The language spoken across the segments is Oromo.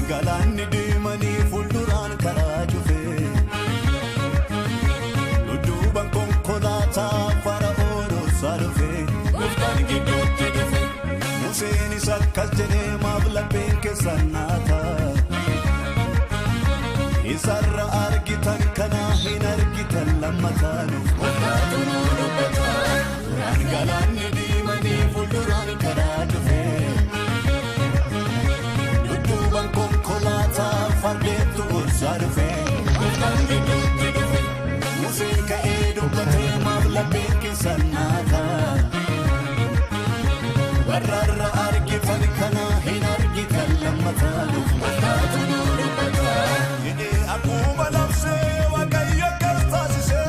Galanni deemanii fuulduraan karaa cufee dudduubaan konkolaataa Fara'oon osoo dhufee gooftaan gidduutti dhufe Museenis akkas jedhee maaf lapheen keessan naata isarra argitan kana hin argitan lammataan gooftaatu nu dubbata. Galanni deemanii fuulduraan karaa cufee fardeettu osoo dhufee gooftaan gidduutti dhufe Museen ka'ee dubbatee maaf lapheen keessan naata warraarra argitan kana hin argitan lammataan gooftaatu nu dubbata. Jedhee akkuma labsee Waaqayyo akkas taasisee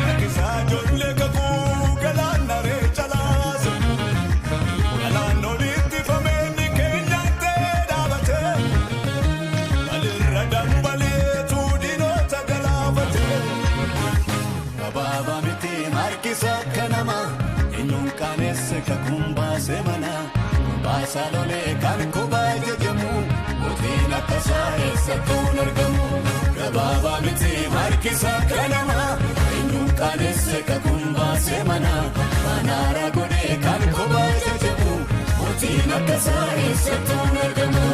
rakkisaa ijoollee kakuu galaana ree calaase galaan olitti fameenyi keenyaan ta'ee dhaabatee kanama eenyuun qaaneesse kakuun baasee mana baasaa lolee kan kubaa jajamu mootiin akkasaa eessattuun argamu gabaabaa miti harkisa kanama eenyuun qaaneesse kakuun baasee mana manaara godhee kan kubaa jajamu mootiin akkasaa eessattuun argamu.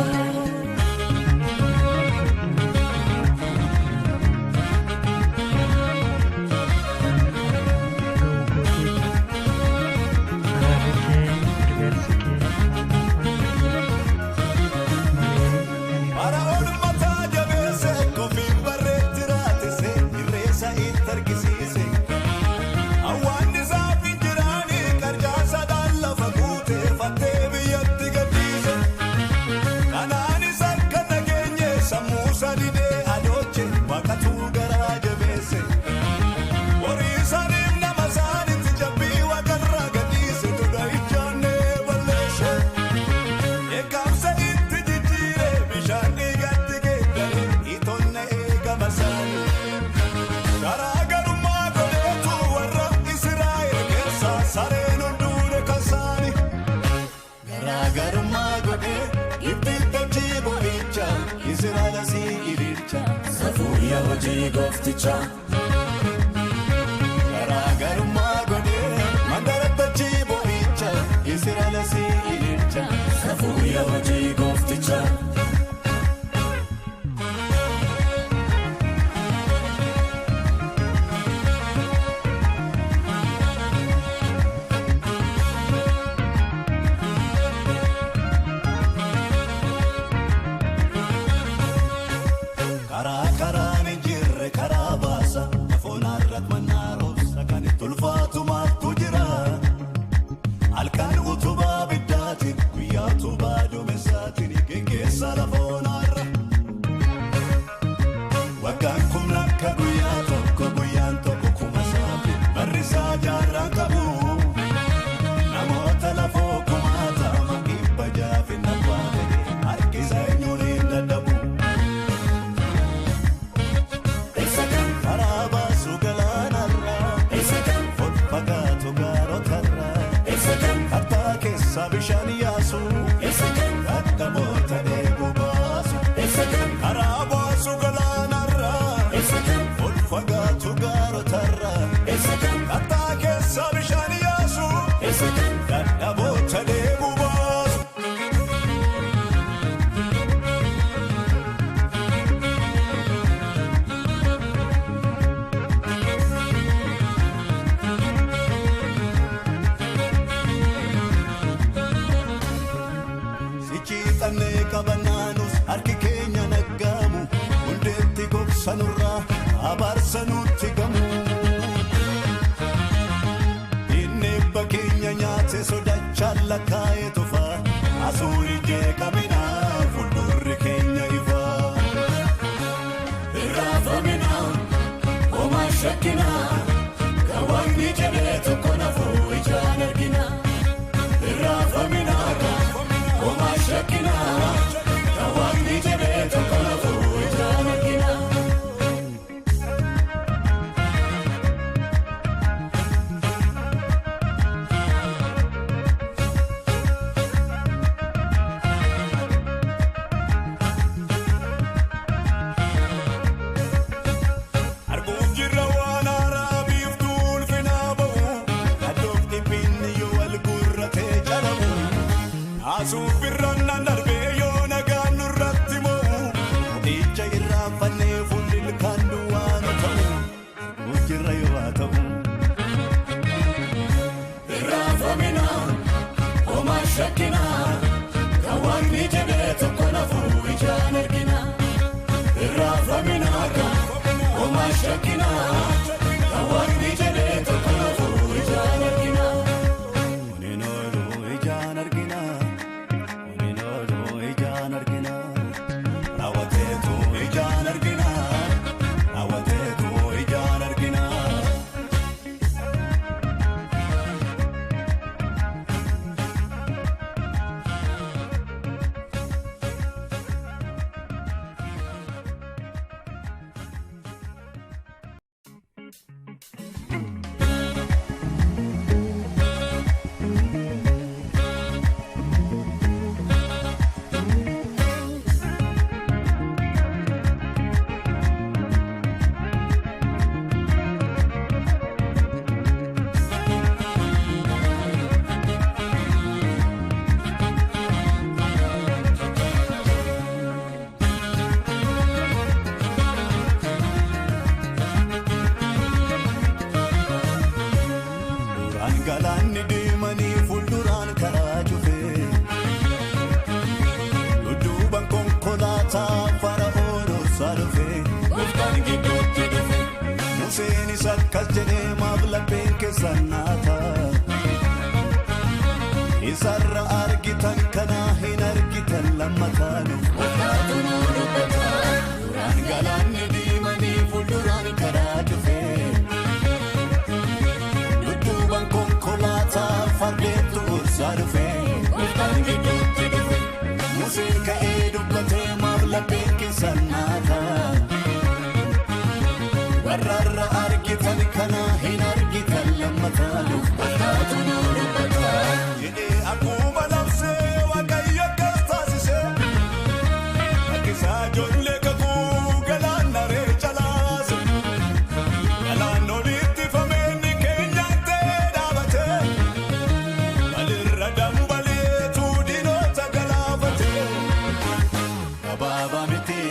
Gofticha garaagarummaa godhee mandarattachi boo'icha Israa'eelasi ililcha safuuya hojii gofticha. sanurraa abaarsanutti gamu inni bakkeenya nyaate sodachaa lakkaa'ee tofa Asubirronna darbe yoo nagaan nurratti mo'u ija irraanfannee fuulli ilkaan duwwaa nu ta'u hojirra yoo haa ta'u irraanfamina homaa shakkina kan waaqni jedhee tokko nafuu ijaan argina irraanfamina homaa shakkina kan waaqni jedhee tokko nafuu ijaan argina. Galaanni deemanii fuulduraan karaa cufee dudduubaan konkolaataa fara'oon osoo dhufee gooftaan gidduutti dhufe Museenis akkas jedhee maaf lapheen keessan naata isarra argitan kana hin argitan lammataan gooftaatu nu dubbata duraan galaanni deemanii fuulduraan karaa cufee fardeettu ursaa dhufee gooftaan gidduutti dhufe Museen ka'ee dubbatee maaf lapheen keessan naata warraarra argitan kana hin argitan lammataan gooftaatu nu dubbata jedhee akkuma labsee Waaqayyo akkas taasise akkisaa ijoollee kakuu galaana ree calaase galaan olitti fameenni keenyaan ta'ee dhaabate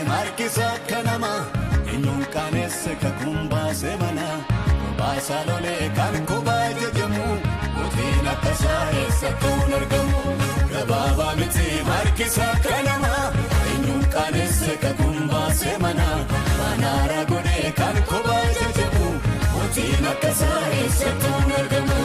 Harkisa kanama eenyuun qaaneesse kakuun baasee mana baasa lolee kan kubaa jejamu mootiin akkasaa eessattuun argamu gabaabaa miti harkisa kanama eenyuun qaaneesse kakuun baasee mana manaara godhee kan kubaa jejamu mootiin akkasaa eessattuun argamu.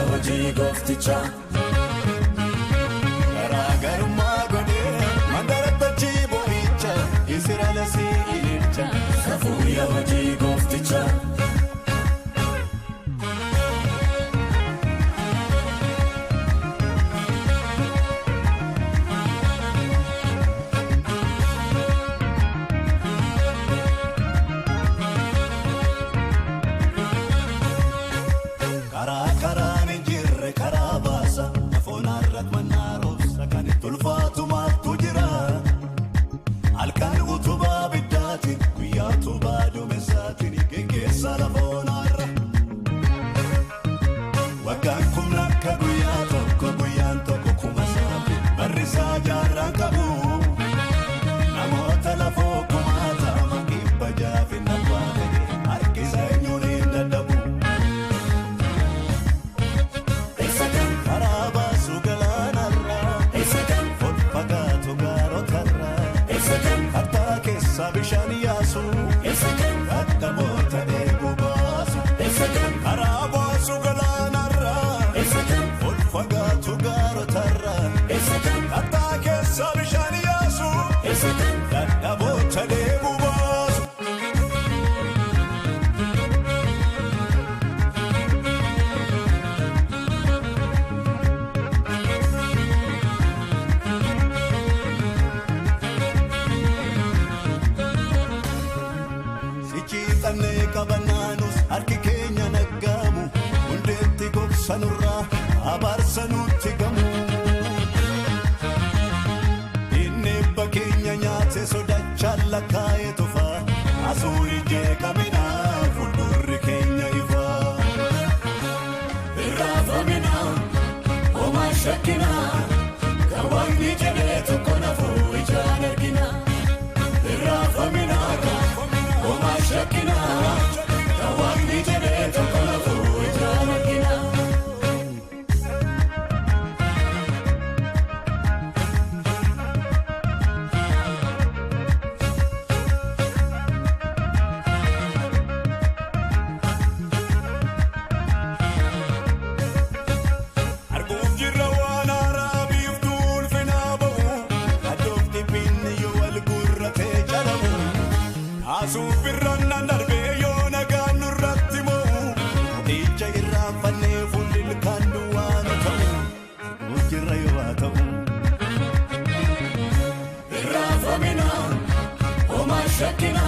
Hojii gooftichaa garaagarummaa godhee mandara tolchii boo'icha Israa'el asii ililcha safuuyya hojii gooftichaa. Karaa karaan jirre karaa baasa sanurraa abaarsa nutti gamu. Inni bakkeenya nyaate sodachaan lakkaa'ee tufa asuu ijee qabina fuuldurri keenya ifa. Irraafamina homaa shakkina kan waaqni jedhee tokko nafuu ijaan argina. Irraafamina homaa shakkina kan waaqni jedhee tokko nafuu ijaan argina. Asufirrannan darbee yoo nagaan nurratti mo'u ija irraanfannee fuulli ilkaan duwwaa nu ta'u hojirra yoo haa ta'u. Irraanfamina homaa shakkina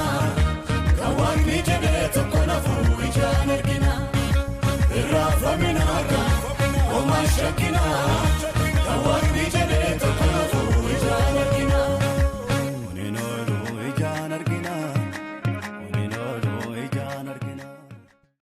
kan waaqni jedhee tokko nafuu ijaan argina. Irraanfamina homaa shakkina.